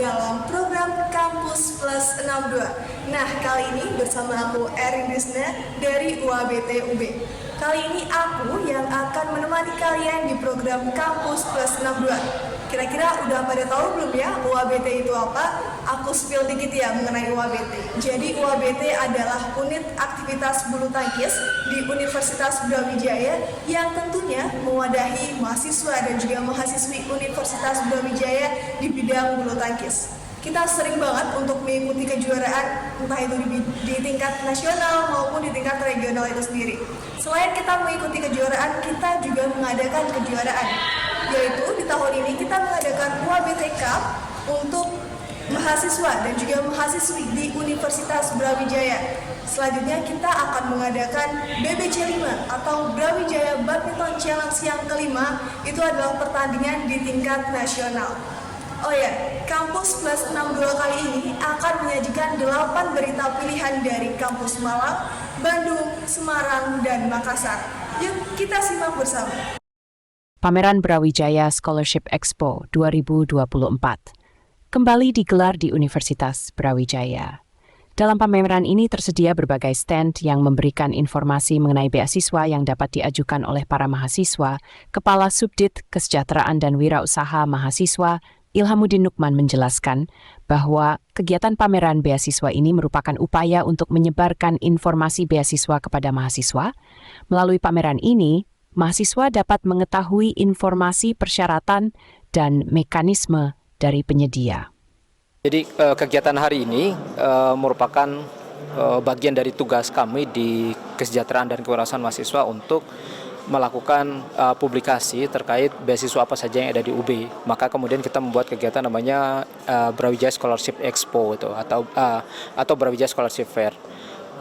dalam program Kampus Plus 62. Nah, kali ini bersama aku Erin Disna dari UABT UB. Kali ini aku yang akan menemani kalian di program Kampus Plus 62. Kira-kira udah pada tahu belum ya UABT itu apa? Aku spill dikit ya mengenai UABT. Jadi UABT adalah unit aktivitas bulu tangkis di Universitas Brawijaya yang tentunya mewadahi mahasiswa dan juga mahasiswi Universitas Brawijaya di bidang bulu tangkis. Kita sering banget untuk mengikuti kejuaraan, entah itu di tingkat nasional maupun di tingkat regional itu sendiri. Selain kita mengikuti kejuaraan, kita juga mengadakan kejuaraan. Yaitu di tahun ini kita mengadakan UABT Cup untuk mahasiswa dan juga mahasiswi di Universitas Brawijaya. Selanjutnya kita akan mengadakan BBC 5 atau Brawijaya Badminton Challenge yang kelima. Itu adalah pertandingan di tingkat nasional. Oh ya, Kampus Plus 62 kali ini akan menyajikan 8 berita pilihan dari kampus Malang, Bandung, Semarang, dan Makassar. Yuk kita simak bersama. Pameran Brawijaya Scholarship Expo 2024 kembali digelar di Universitas Brawijaya. Dalam pameran ini tersedia berbagai stand yang memberikan informasi mengenai beasiswa yang dapat diajukan oleh para mahasiswa. Kepala Subdit Kesejahteraan dan Wirausaha Mahasiswa Ilhamuddin Nukman menjelaskan bahwa kegiatan pameran beasiswa ini merupakan upaya untuk menyebarkan informasi beasiswa kepada mahasiswa. Melalui pameran ini, mahasiswa dapat mengetahui informasi persyaratan dan mekanisme dari penyedia. Jadi kegiatan hari ini merupakan bagian dari tugas kami di Kesejahteraan dan Kewirausahaan Mahasiswa untuk melakukan publikasi terkait beasiswa apa saja yang ada di UB. Maka kemudian kita membuat kegiatan namanya Brawijaya Scholarship Expo atau Brawijaya Scholarship Fair.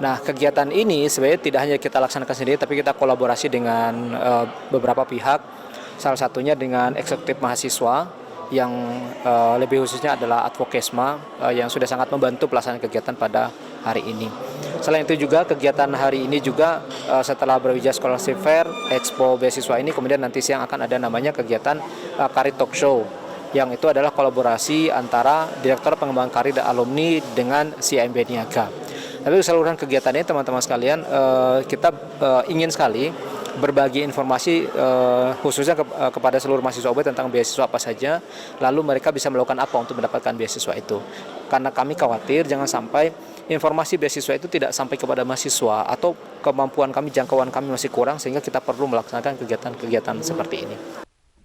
Nah, kegiatan ini sebenarnya tidak hanya kita laksanakan sendiri, tapi kita kolaborasi dengan beberapa pihak, salah satunya dengan eksekutif mahasiswa yang lebih khususnya adalah Advokesma yang sudah sangat membantu pelaksanaan kegiatan pada hari ini. Selain itu juga kegiatan hari ini juga setelah Brawijaya Scholarship Fair, Expo Beasiswa ini kemudian nanti siang akan ada namanya kegiatan Karir Talk Show, yang itu adalah kolaborasi antara Direktur Pengembangan Karir dan Alumni dengan CIMB Niaga. Tapi keseluruhan kegiatan ini teman-teman sekalian, kita ingin sekali berbagi informasi khususnya kepada seluruh mahasiswa UB tentang beasiswa apa saja, lalu mereka bisa melakukan apa untuk mendapatkan beasiswa itu. Karena kami khawatir jangan sampai informasi beasiswa itu tidak sampai kepada mahasiswa atau kemampuan kami, jangkauan kami masih kurang sehingga kita perlu melaksanakan kegiatan-kegiatan seperti ini.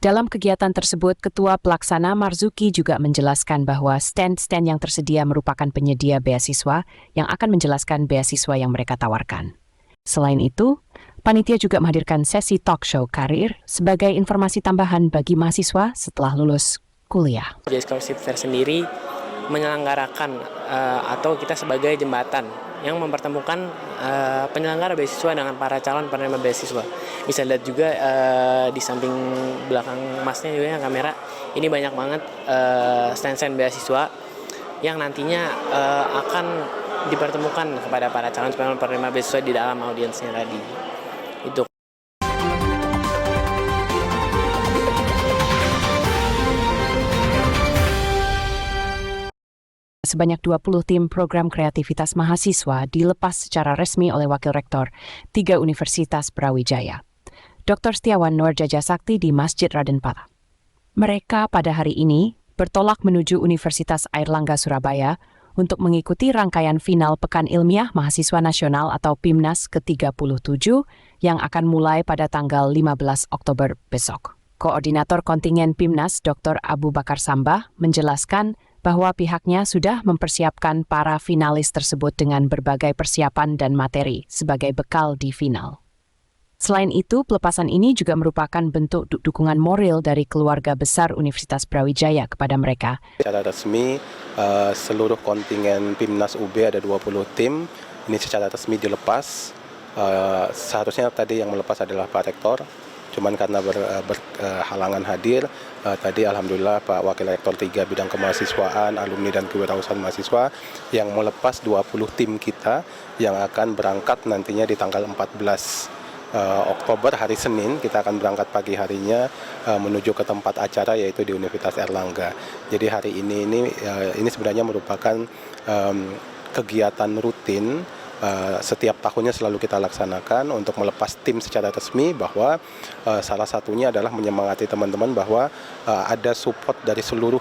Dalam kegiatan tersebut, Ketua Pelaksana Marzuki juga menjelaskan bahwa stand-stand yang tersedia merupakan penyedia beasiswa yang akan menjelaskan beasiswa yang mereka tawarkan. Selain itu, panitia juga menghadirkan sesi talk show karir sebagai informasi tambahan bagi mahasiswa setelah lulus kuliah. Jadi Scholarship Fair sendiri menyelenggarakan atau kita sebagai jembatan yang mempertemukan penyelenggara beasiswa dengan para calon penerima beasiswa. Bisa lihat juga di samping belakang masnya juga yang kamera, ini banyak banget stand-stand beasiswa yang nantinya akan dipertemukan kepada para calon penerima beasiswa di dalam audiensnya tadi. Itu. Sebanyak 20 tim program kreativitas mahasiswa dilepas secara resmi oleh Wakil Rektor 3 Universitas Brawijaya, Dr. Setiawan Nurjaja Sakti di Masjid Raden Patah. Mereka pada hari ini bertolak menuju Universitas Airlangga Surabaya untuk mengikuti rangkaian final Pekan Ilmiah Mahasiswa Nasional atau PIMNAS ke-37 yang akan mulai pada tanggal 15 Oktober besok. Koordinator kontingen PIMNAS Dr. Abu Bakar Sambah menjelaskan bahwa pihaknya sudah mempersiapkan para finalis tersebut dengan berbagai persiapan dan materi sebagai bekal di final. Selain itu, pelepasan ini juga merupakan bentuk dukungan moral dari keluarga besar Universitas Brawijaya kepada mereka. Secara resmi, seluruh kontingen PIMNAS UB ada 20 tim, ini secara resmi dilepas. Seharusnya tadi yang melepas adalah Pak Rektor, cuman karena berhalangan hadir, tadi alhamdulillah Pak Wakil Rektor 3 Bidang Kemahasiswaan, Alumni dan Kewirausahaan Mahasiswa yang melepas 20 tim kita yang akan berangkat nantinya di tanggal 14 Oktober hari Senin kita akan berangkat pagi harinya menuju ke tempat acara yaitu di Universitas Airlangga. Jadi hari ini sebenarnya merupakan kegiatan rutin setiap tahunnya selalu kita laksanakan untuk melepas tim secara resmi, bahwa salah satunya adalah menyemangati teman-teman bahwa ada support dari seluruh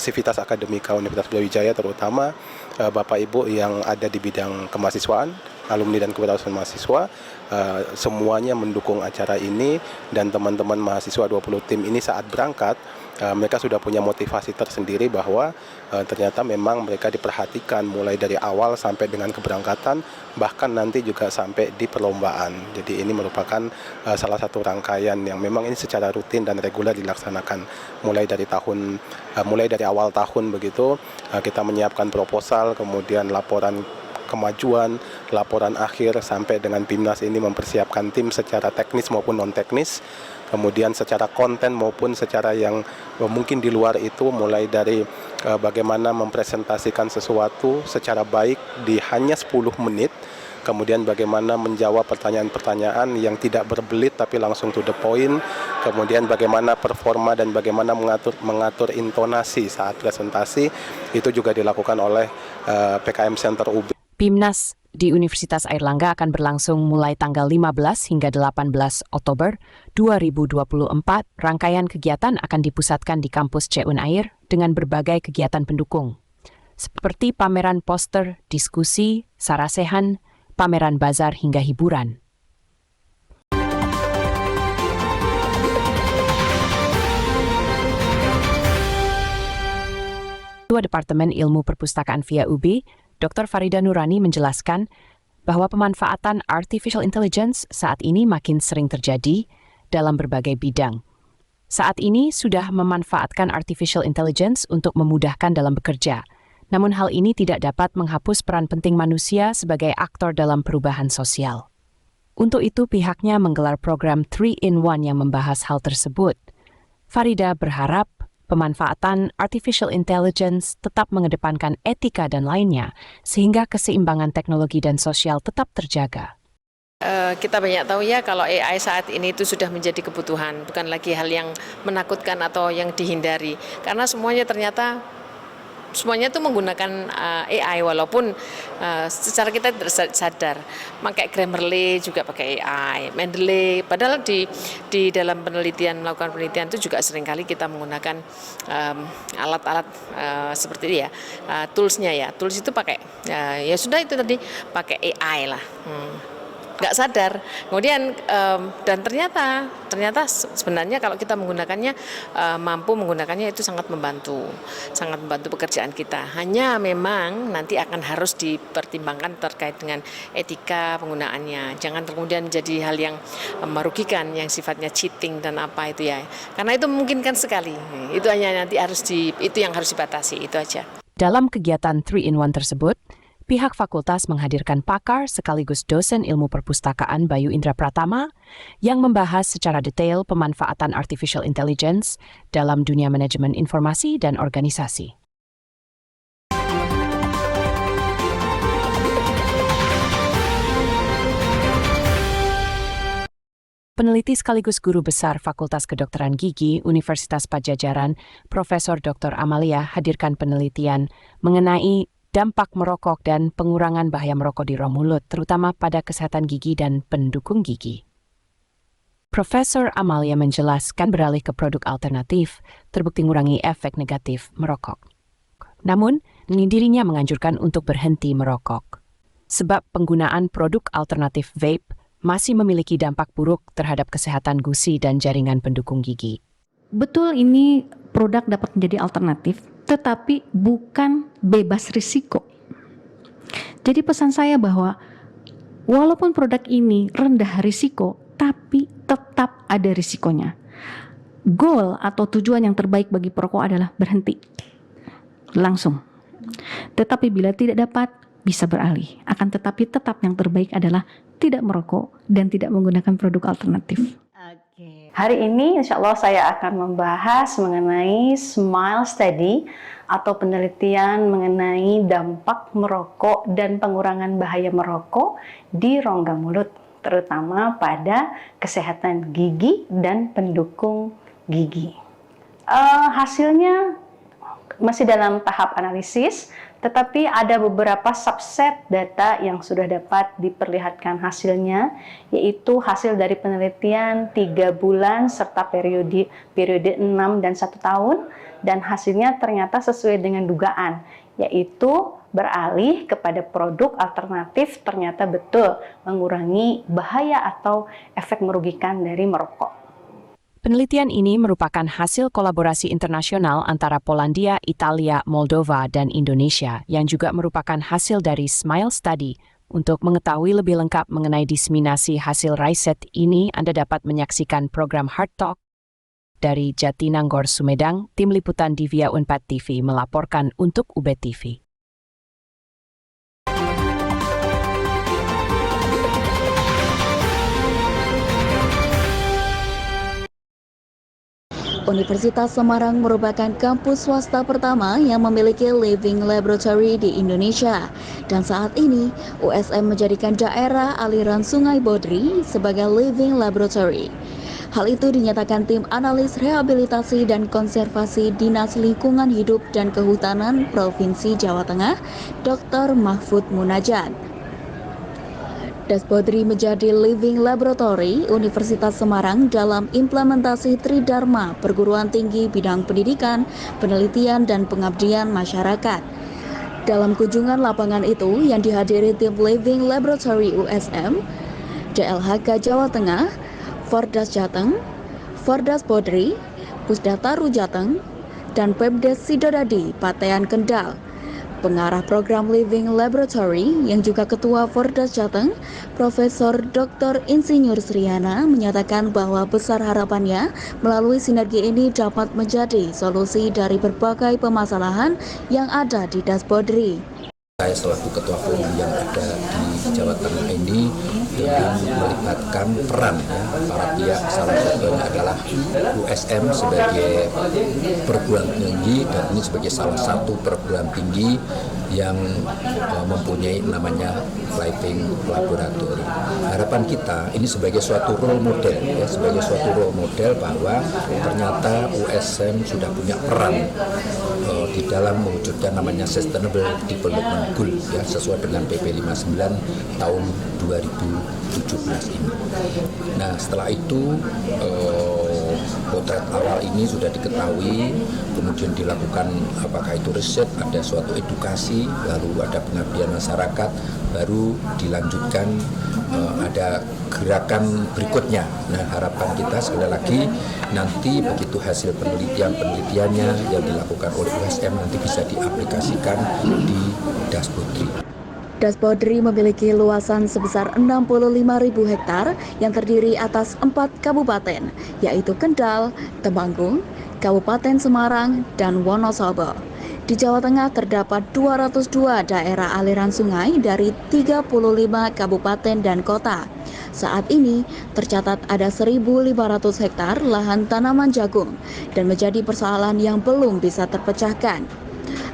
sivitas akademika Universitas Brawijaya, terutama Bapak Ibu yang ada di bidang kemahasiswaan, alumni dan kewirausahaan mahasiswa, semuanya mendukung acara ini, dan teman-teman mahasiswa 20 tim ini saat berangkat mereka sudah punya motivasi tersendiri bahwa ternyata memang mereka diperhatikan mulai dari awal sampai dengan keberangkatan, bahkan nanti juga sampai di perlombaan. Jadi ini merupakan salah satu rangkaian yang memang ini secara rutin dan reguler dilaksanakan mulai dari awal tahun begitu. Kita menyiapkan proposal, kemudian laporan kemajuan, laporan akhir, sampai dengan PIMNAS ini mempersiapkan tim secara teknis maupun non-teknis, kemudian secara konten maupun secara yang mungkin di luar itu, mulai dari bagaimana mempresentasikan sesuatu secara baik di hanya 10 menit, kemudian bagaimana menjawab pertanyaan-pertanyaan yang tidak berbelit tapi langsung to the point, kemudian bagaimana performa dan bagaimana mengatur intonasi saat presentasi, itu juga dilakukan oleh PKM Center UB. PIMNAS di Universitas Airlangga akan berlangsung mulai tanggal 15 hingga 18 Oktober 2024. Rangkaian kegiatan akan dipusatkan di kampus CUNAIR dengan berbagai kegiatan pendukung, seperti pameran poster, diskusi, sarasehan, pameran bazar hingga hiburan. Ketua Departemen Ilmu Perpustakaan via UB, Dr. Farida Nurani menjelaskan bahwa pemanfaatan artificial intelligence saat ini makin sering terjadi dalam berbagai bidang. Saat ini sudah memanfaatkan artificial intelligence untuk memudahkan dalam bekerja. Namun hal ini tidak dapat menghapus peran penting manusia sebagai aktor dalam perubahan sosial. Untuk itu pihaknya menggelar program 3-in-1 yang membahas hal tersebut. Farida berharap pemanfaatan artificial intelligence tetap mengedepankan etika dan lainnya, sehingga keseimbangan teknologi dan sosial tetap terjaga. Kita banyak tahu ya kalau AI saat ini itu sudah menjadi kebutuhan, bukan lagi hal yang menakutkan atau yang dihindari. Karena semuanya itu menggunakan AI, walaupun secara kita tidak sadar. Pakai Grammarly juga pakai AI, Mendeley, padahal di dalam melakukan penelitian itu juga seringkali kita menggunakan alat-alat seperti itu ya, toolsnya ya. Tools itu pakai, ya sudah itu tadi pakai AI lah. Nggak sadar. Kemudian dan ternyata sebenarnya kalau kita menggunakannya, mampu menggunakannya, itu sangat membantu pekerjaan kita. Hanya memang nanti akan harus dipertimbangkan terkait dengan etika penggunaannya. Jangan kemudian menjadi hal yang merugikan, yang sifatnya cheating dan apa itu ya. Karena itu memungkinkan sekali. Itu hanya nanti itu yang harus dibatasi, itu aja. Dalam kegiatan 3-in-1 tersebut, pihak fakultas menghadirkan pakar sekaligus dosen ilmu perpustakaan Bayu Indra Pratama yang membahas secara detail pemanfaatan artificial intelligence dalam dunia manajemen informasi dan organisasi. Peneliti sekaligus guru besar Fakultas Kedokteran Gigi Universitas Padjadjaran, Profesor Dr. Amalia hadirkan penelitian mengenai dampak merokok dan pengurangan bahaya merokok di roh mulut, terutama pada kesehatan gigi dan pendukung gigi. Profesor Amalia menjelaskan beralih ke produk alternatif terbukti mengurangi efek negatif merokok. Namun, dirinya menganjurkan untuk berhenti merokok, sebab penggunaan produk alternatif vape masih memiliki dampak buruk terhadap kesehatan gusi dan jaringan pendukung gigi. Betul, ini produk dapat menjadi alternatif, tetapi bukan bebas risiko. Jadi pesan saya bahwa walaupun produk ini rendah risiko, tapi tetap ada risikonya. Goal atau tujuan yang terbaik bagi perokok adalah berhenti langsung. Tetapi bila tidak dapat, bisa beralih. Akan tetapi tetap yang terbaik adalah tidak merokok dan tidak menggunakan produk alternatif. Hari ini insya Allah saya akan membahas mengenai Smile Study atau penelitian mengenai dampak merokok dan pengurangan bahaya merokok di rongga mulut. terutama pada kesehatan gigi dan pendukung gigi. Hasilnya masih dalam tahap analisis, tetapi ada beberapa subset data yang sudah dapat diperlihatkan hasilnya, yaitu hasil dari penelitian 3 bulan serta periode 6 dan 1 tahun, dan hasilnya ternyata sesuai dengan dugaan, yaitu beralih kepada produk alternatif ternyata betul mengurangi bahaya atau efek merugikan dari merokok. Penelitian ini merupakan hasil kolaborasi internasional antara Polandia, Italia, Moldova, dan Indonesia yang juga merupakan hasil dari Smile Study. Untuk mengetahui lebih lengkap mengenai diseminasi hasil riset ini, Anda dapat menyaksikan program Heart Talk dari Jatinangor, Sumedang. Tim Liputan Divya Unpad TV melaporkan untuk UB TV. Universitas Semarang merupakan kampus swasta pertama yang memiliki living laboratory di Indonesia. Dan saat ini, USM menjadikan daerah aliran Sungai Bodri sebagai living laboratory. Hal itu dinyatakan tim analis rehabilitasi dan konservasi Dinas Lingkungan Hidup dan Kehutanan Provinsi Jawa Tengah, Dr. Mahfud Munajat. Dasbodri menjadi living laboratory Universitas Semarang dalam implementasi Tridharma Perguruan Tinggi bidang pendidikan, penelitian, dan pengabdian masyarakat. Dalam kunjungan lapangan itu yang dihadiri tim Living Laboratory USM, DLHK Jawa Tengah, Fordas Jateng, Fordas Bodri, Pusdataru Jateng, dan Pemdes Sidodadi Patean Kendal. Pengarah program Living Laboratory yang juga Ketua Fordas Jateng, Profesor Dr. Insinyur Sriana menyatakan bahwa besar harapannya melalui sinergi ini dapat menjadi solusi dari berbagai permasalahan yang ada di Dasbodri. Saya selaku Ketua Forum yang ada di Jawa Tengah ini ingin melibatkan peran para pihak, salah satunya adalah USM sebagai perguruan tinggi, dan ini sebagai salah satu perguruan tinggi yang mempunyai namanya living laboratory. Harapan kita ini sebagai suatu role model, sebagai suatu role model bahwa ternyata USM sudah punya peran di dalam mewujudkan namanya Sustainable Development Goal, sesuai dengan PP 59 tahun 2017 ini. Nah, setelah itu potret awal ini sudah diketahui, kemudian dilakukan apakah itu riset, ada suatu edukasi, lalu ada pengabdian masyarakat, baru dilanjutkan ada gerakan berikutnya. Nah, harapan kita sekali lagi nanti begitu hasil penelitiannya yang dilakukan oleh USM nanti bisa diaplikasikan di Dasbodri. Dasbodri memiliki luasan sebesar 65.000 hektar yang terdiri atas 4 kabupaten, yaitu Kendal, Temanggung, Kabupaten Semarang, dan Wonosobo. Di Jawa Tengah terdapat 202 daerah aliran sungai dari 35 kabupaten dan kota. Saat ini tercatat ada 1.500 hektar lahan tanaman jagung dan menjadi persoalan yang belum bisa terpecahkan.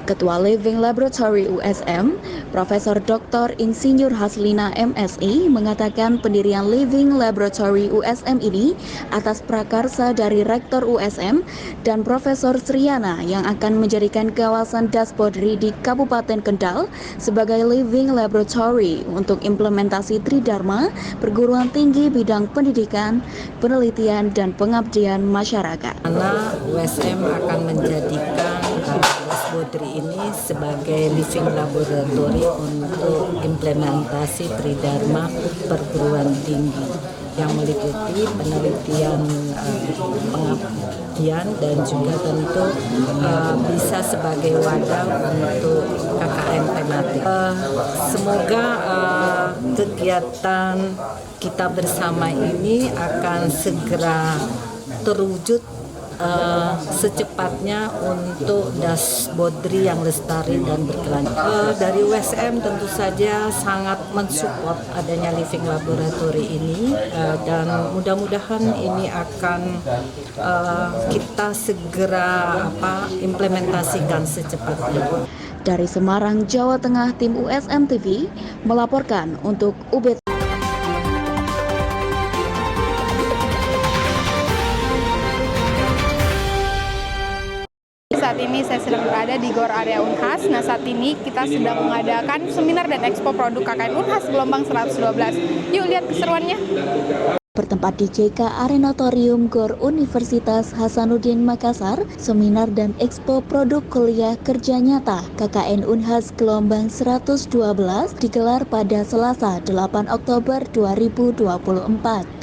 Ketua Living Laboratory USM, Profesor Dr. Insinyur Haslina MSI mengatakan pendirian Living Laboratory USM ini atas prakarsa dari Rektor USM dan Profesor Sriana yang akan menjadikan kawasan Dasbodri di Kabupaten Kendal sebagai Living Laboratory untuk implementasi Tridharma Perguruan Tinggi bidang pendidikan, penelitian, dan pengabdian masyarakat. Karena USM akan menjadikan Dasbodri ini sebagai living laboratory untuk implementasi Tridharma Perguruan Tinggi yang meliputi penelitian, pengabdian, dan juga tentu bisa sebagai wadah untuk KKN tematik. Semoga kegiatan kita bersama ini akan segera terwujud secepatnya untuk Dasbodri yang lestari dan berkelanjutan. Dari USM tentu saja sangat mensupport adanya living laboratory ini, dan mudah-mudahan ini akan kita segera implementasikan secepatnya. Dari Semarang, Jawa Tengah, tim USM TV melaporkan untuk UB. sedang berada di GOR area Unhas. Nah, saat ini kita sedang mengadakan seminar dan ekspo produk KKN Unhas gelombang 112. Yuk lihat keseruannya. Bertempat di JK Arenatorium GOR Universitas Hasanuddin Makassar, seminar dan ekspo produk kuliah kerja nyata KKN Unhas gelombang 112 digelar pada Selasa 8 Oktober 2024.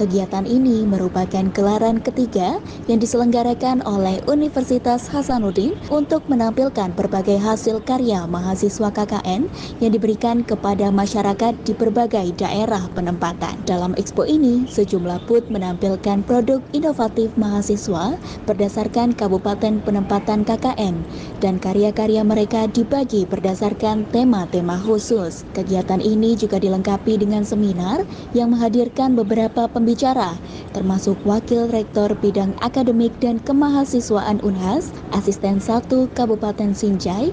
Kegiatan ini merupakan gelaran ketiga yang diselenggarakan oleh Universitas Hasanuddin untuk menampilkan berbagai hasil karya mahasiswa KKN yang diberikan kepada masyarakat di berbagai daerah penempatan. Dalam ekspo ini, sejumlah booth menampilkan produk inovatif mahasiswa berdasarkan kabupaten penempatan KKN dan karya-karya mereka dibagi berdasarkan tema-tema khusus. Kegiatan ini juga dilengkapi dengan seminar yang menghadirkan beberapa pembicara, termasuk Wakil Rektor Bidang Akademik dan Kemahasiswaan Unhas, Asisten 1 Kabupaten Sinjai,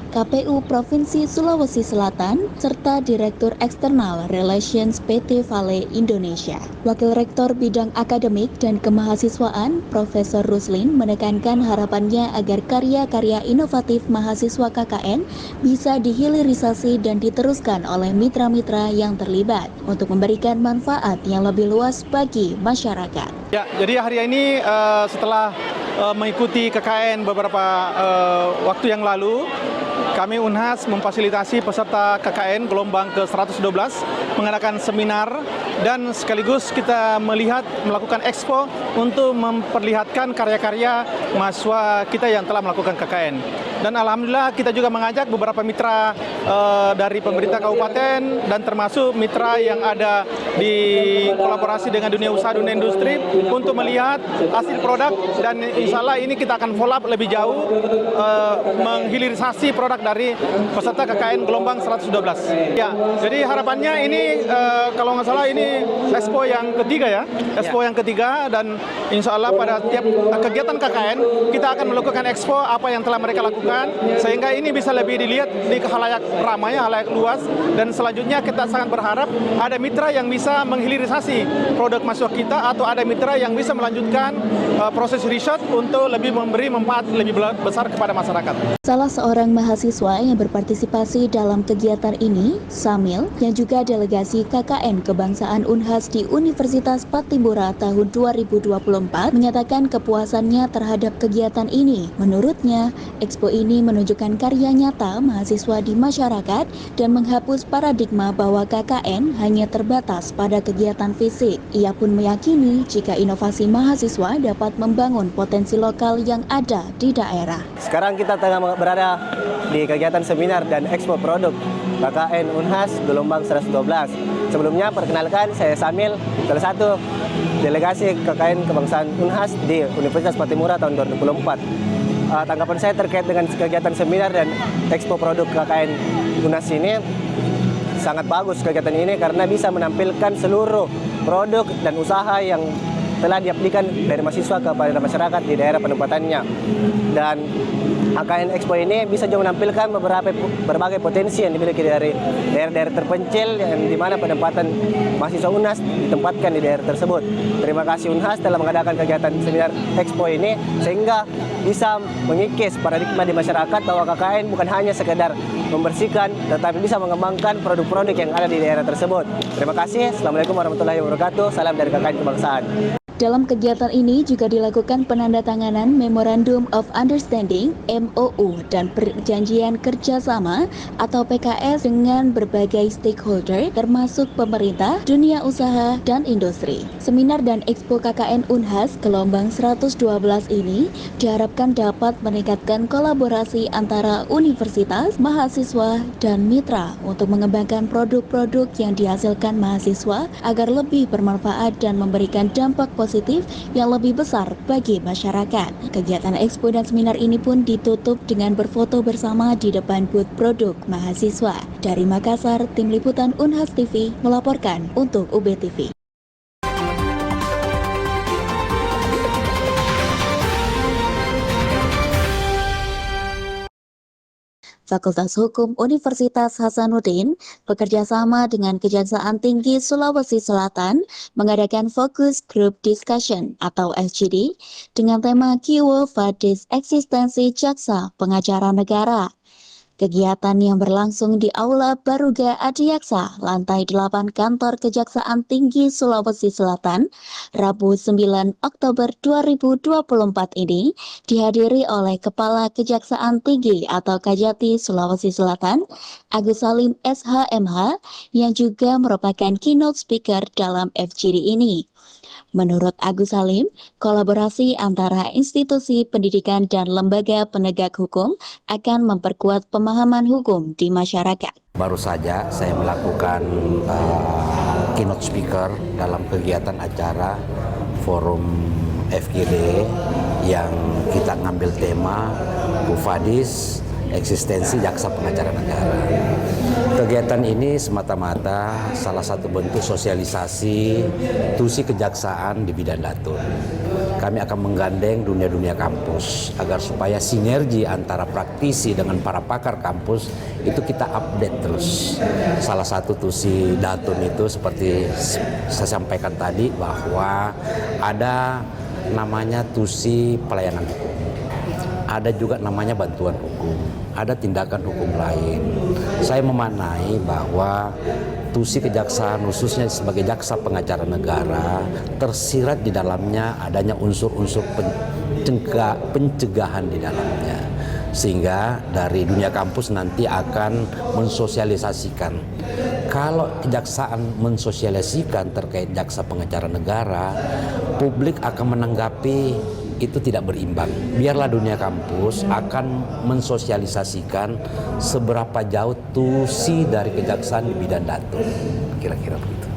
KPU Provinsi Sulawesi Selatan, serta Direktur Eksternal Relations PT Vale Indonesia. Wakil Rektor Bidang Akademik dan Kemahasiswaan, Profesor Ruslin, menekankan harapannya agar karya-karya inovatif mahasiswa KKN bisa dihilirisasi dan diteruskan oleh mitra-mitra yang terlibat untuk memberikan manfaat yang lebih luas bagi masyarakat. Ya, jadi hari ini setelah mengikuti KKN beberapa waktu yang lalu, kami Unhas memfasilitasi peserta KKN gelombang ke-112 mengadakan seminar dan sekaligus kita melakukan ekspo untuk memperlihatkan karya-karya mahasiswa kita yang telah melakukan KKN. Dan alhamdulillah kita juga mengajak beberapa mitra dari pemerintah kabupaten dan termasuk mitra yang ada di kolaborasi dengan dunia usaha, dunia industri untuk melihat hasil produk, dan insya Allah ini kita akan follow up lebih jauh menghilirisasi produk dari peserta KKN gelombang 112. Ya, jadi harapannya ini kalau nggak salah ini expo yang ketiga ya, expo yang ketiga, dan insya Allah pada tiap kegiatan KKN kita akan melakukan expo apa yang telah mereka lakukan sehingga ini bisa lebih dilihat di khalayak ramai, khalayak luas, dan selanjutnya kita sangat berharap ada mitra yang bisa menghilirisasi produk mahasiswa kita atau ada mitra yang bisa melanjutkan proses riset untuk lebih memberi manfaat lebih besar kepada masyarakat. Salah seorang mahasiswa yang berpartisipasi dalam kegiatan ini, Samil, yang juga delegasi KKN Kebangsaan Unhas di Universitas Patimbura tahun 2024, menyatakan kepuasannya terhadap kegiatan ini. Menurutnya, ekspo ini menunjukkan karya nyata mahasiswa di masyarakat dan menghapus paradigma bahwa KKN hanya terbatas pada kegiatan fisik. Ia pun meyakini jika inovasi mahasiswa dapat membangun potensi lokal yang ada di daerah. Sekarang kita tengah berada di kegiatan seminar dan ekspo produk KKN Unhas gelombang 112. Sebelumnya perkenalkan, saya Samil, salah satu delegasi KKN Kebangsaan Unhas di Universitas Patimbura tahun 2024. Tanggapan saya terkait dengan kegiatan seminar dan ekspo produk KKN Unhas ini sangat bagus kegiatan ini karena bisa menampilkan seluruh produk dan usaha yang telah diaplikasikan dari mahasiswa kepada masyarakat di daerah penempatannya. Dan KKN Expo ini bisa juga menampilkan berbagai potensi yang dimiliki dari daerah-daerah terpencil yang di mana penempatan mahasiswa Unhas ditempatkan di daerah tersebut. Terima kasih Unhas telah mengadakan kegiatan seminar Expo ini sehingga bisa mengikis paradigma di masyarakat bahwa KKN bukan hanya sekedar membersihkan tetapi bisa mengembangkan produk-produk yang ada di daerah tersebut. Terima kasih. Assalamualaikum warahmatullahi wabarakatuh. Salam dari KKN Kebangsaan. Dalam kegiatan ini juga dilakukan penandatanganan Memorandum of Understanding (MOU) dan perjanjian kerjasama atau PKS dengan berbagai stakeholder termasuk pemerintah, dunia usaha, dan industri. Seminar dan Expo KKN Unhas gelombang 112 ini diharapkan dapat meningkatkan kolaborasi antara universitas, mahasiswa, dan mitra untuk mengembangkan produk-produk yang dihasilkan mahasiswa agar lebih bermanfaat dan memberikan dampak positif yang lebih besar bagi masyarakat. Kegiatan Expo dan seminar ini pun ditutup dengan berfoto bersama di depan booth produk mahasiswa. Dari Makassar, Tim Liputan Unhas TV melaporkan untuk UBTV. Fakultas Hukum Universitas Hasanuddin bekerja sama dengan Kejaksaan Tinggi Sulawesi Selatan mengadakan Focus Group Discussion atau FGD dengan tema Quo Vadis Eksistensi Jaksa Pengacara Negara. Kegiatan yang berlangsung di Aula Baruga Adiaksa, lantai 8 Kantor Kejaksaan Tinggi Sulawesi Selatan, Rabu 9 Oktober 2024 ini dihadiri oleh Kepala Kejaksaan Tinggi atau Kajati Sulawesi Selatan, Agus Salim SHMH, yang juga merupakan keynote speaker dalam FGD ini. Menurut Agus Salim, kolaborasi antara institusi pendidikan dan lembaga penegak hukum akan memperkuat pemahaman hukum di masyarakat. Baru saja saya melakukan keynote speaker dalam kegiatan acara forum FGD yang kita ngambil tema Quo Vadis Eksistensi Jaksa Pengacara Negara. Kegiatan ini semata-mata salah satu bentuk sosialisasi tusi kejaksaan di bidang Datun. Kami akan menggandeng dunia-dunia kampus agar supaya sinergi antara praktisi dengan para pakar kampus itu kita update terus. Salah satu tusi Datun itu seperti saya sampaikan tadi bahwa ada namanya tusi pelayanan hukum. Ada juga namanya bantuan hukum, ada tindakan hukum lain. Saya memaknai bahwa tusi kejaksaan khususnya sebagai jaksa pengacara negara tersirat di dalamnya adanya unsur-unsur pencegahan di dalamnya. Sehingga dari dunia kampus nanti akan mensosialisasikan. Kalau kejaksaan mensosialisasikan terkait jaksa pengacara negara, publik akan menanggapi itu tidak berimbang. Biarlah dunia kampus akan mensosialisasikan seberapa jauh tusi dari kejaksaan di bidang Datun. Kira-kira begitu.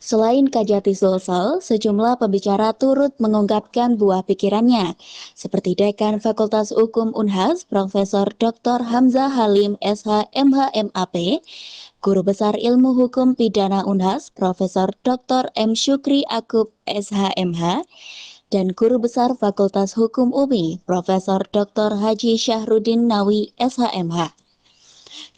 Selain Kajati Sulsel, sejumlah pembicara turut mengungkapkan buah pikirannya, seperti Dekan Fakultas Hukum Unhas, Profesor Dr. Hamzah Halim SH.MH MAP, Guru Besar Ilmu Hukum Pidana Unhas, Profesor Dr. M. Syukri Akub SH.MH, dan Guru Besar Fakultas Hukum UMI, Profesor Dr. Haji Syahrudin Nawi SH.MH.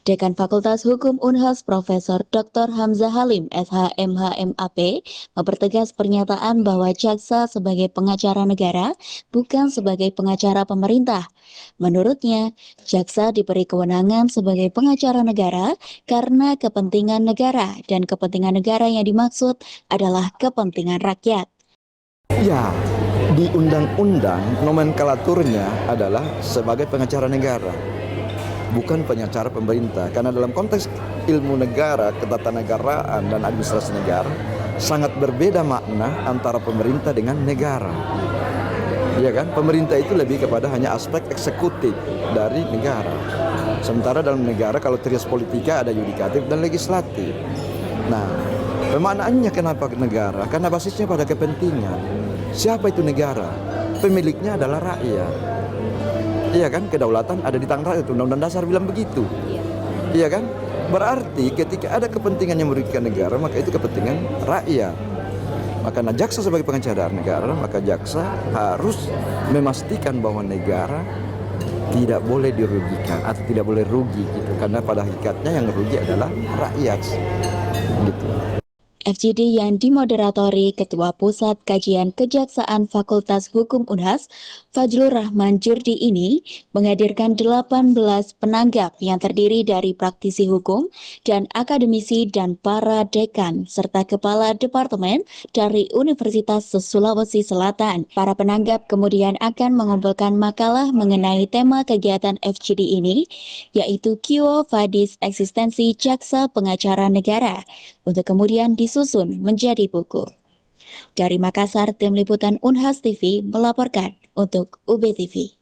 Dekan Fakultas Hukum Unhas, Profesor Dr. Hamzah Halim SH.MH MAP, mempertegas pernyataan bahwa jaksa sebagai pengacara negara bukan sebagai pengacara pemerintah. Menurutnya, jaksa diberi kewenangan sebagai pengacara negara karena kepentingan negara, dan kepentingan negara yang dimaksud adalah kepentingan rakyat. Ya, di undang-undang nomenklaturnya adalah sebagai pengacara negara, bukan pengacara pemerintah. Karena dalam konteks ilmu negara, ketatanegaraan dan administrasi negara sangat berbeda makna antara pemerintah dengan negara. Ya kan? Pemerintah itu lebih kepada hanya aspek eksekutif dari negara. Sementara dalam negara kalau trias politika ada yudikatif dan legislatif. Nah, pemaknaannya kenapa negara? Karena basisnya pada kepentingan. Siapa itu negara? Pemiliknya adalah rakyat. Iya kan? Kedaulatan ada di tangan rakyat. Undang-undang dasar bilang begitu. Iya kan? Berarti ketika ada kepentingan yang merugikan negara, maka itu kepentingan rakyat. Maka jaksa sebagai pengacara negara, maka jaksa harus memastikan bahwa negara tidak boleh dirugikan atau tidak boleh rugi gitu. Karena pada hakikatnya yang rugi adalah rakyat. Gitu. FGD yang dimoderatori Ketua Pusat Kajian Kejaksaan Fakultas Hukum Unhas, Fajrul Rahman Jurdi ini menghadirkan 18 penanggap yang terdiri dari praktisi hukum dan akademisi dan para dekan serta kepala departemen dari Universitas Sulawesi Selatan. Para penanggap kemudian akan mengumpulkan makalah mengenai tema kegiatan FGD ini, yaitu Quo Vadis Eksistensi Jaksa Pengacara Negara, untuk kemudian disusun menjadi buku. Dari Makassar, tim liputan Unhas TV melaporkan untuk UB TV.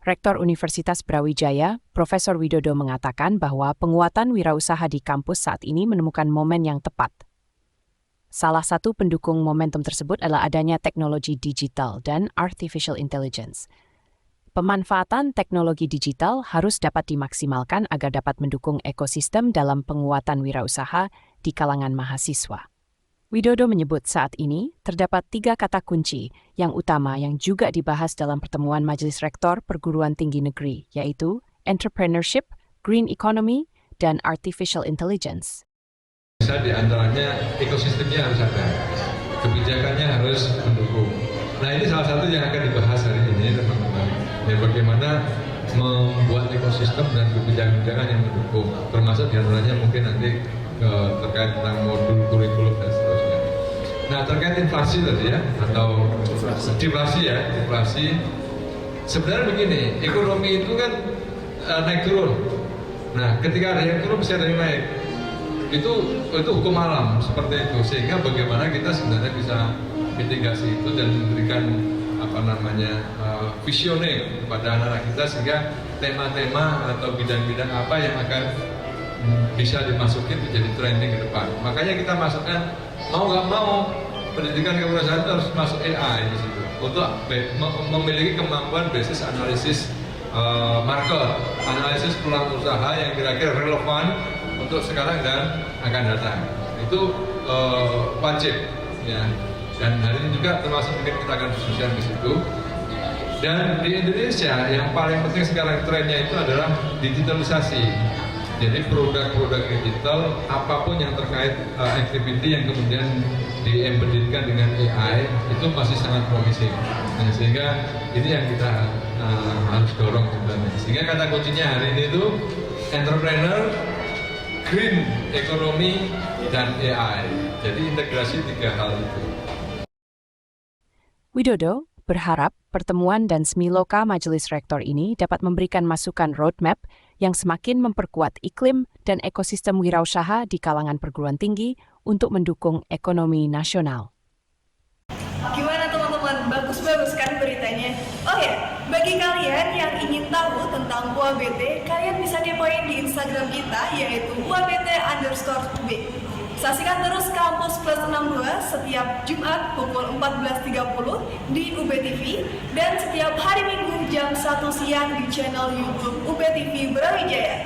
Rektor Universitas Brawijaya, Profesor Widodo mengatakan bahwa penguatan wirausaha di kampus saat ini menemukan momen yang tepat. Salah satu pendukung momentum tersebut adalah adanya teknologi digital dan artificial intelligence. Pemanfaatan teknologi digital harus dapat dimaksimalkan agar dapat mendukung ekosistem dalam penguatan wirausaha di kalangan mahasiswa. Widodo menyebut saat ini terdapat 3 kata kunci yang utama yang juga dibahas dalam pertemuan Majelis Rektor Perguruan Tinggi Negeri, yaitu entrepreneurship, green economy, dan artificial intelligence. Bisa di antaranya ekosistemnya harus ada, kebijakannya harus mendukung. Nah ini salah satu yang akan dibahas hari ini teman-teman. Ya, bagaimana membuat ekosistem dan kebijakan yang mendukung, termasuk di antaranya mungkin nanti terkait tentang modul kurikulum dan seterusnya. Nah terkait inflasi tadi ya, atau deflasi ya, deflasi. Sebenarnya begini, ekonomi itu kan naik turun. Nah ketika ada yang turun bisa ada yang naik. Itu hukum alam seperti itu. Sehingga bagaimana kita sebenarnya bisa mitigasi itu dan memberikan visioning kepada anak-anak kita sehingga tema-tema atau bidang-bidang apa yang akan bisa dimasukin menjadi trending ke depan. Makanya kita masukkan mau nggak mau pendidikan kewirausahaan harus masuk AI di situ untuk memiliki kemampuan basis analisis market, analisis peluang usaha yang kira-kira relevan untuk sekarang dan akan datang. Itu wajib ya. Dan hari ini juga termasuk mungkin kita akan diskusikan di situ. Dan di Indonesia yang paling penting sekarang trennya itu adalah digitalisasi. Jadi produk-produk digital apapun yang terkait activity yang kemudian diembeditkan dengan AI itu masih sangat promising. Nah, sehingga ini yang kita harus dorong sebenarnya. Sehingga kata kuncinya hari ini itu entrepreneur, green economy, dan AI. Jadi integrasi 3 hal itu. Widodo berharap pertemuan dan Semiloka Majelis Rektor ini dapat memberikan masukan roadmap yang semakin memperkuat iklim dan ekosistem wirausaha di kalangan perguruan tinggi untuk mendukung ekonomi nasional. Gimana teman-teman? Bagus-bagus kan beritanya? Oh ya, bagi kalian yang ingin tahu tentang UABT, kalian bisa kepoin di Instagram kita yaitu UABT_UB. Saksikan terus Kampus Plus 62 setiap Jumat pukul 14.30 di UB TV dan setiap hari Minggu jam 1 siang di channel YouTube UB TV Brawijaya.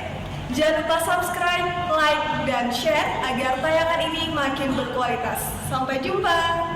Jangan lupa subscribe, like, dan share agar tayangan ini makin berkualitas. Sampai jumpa!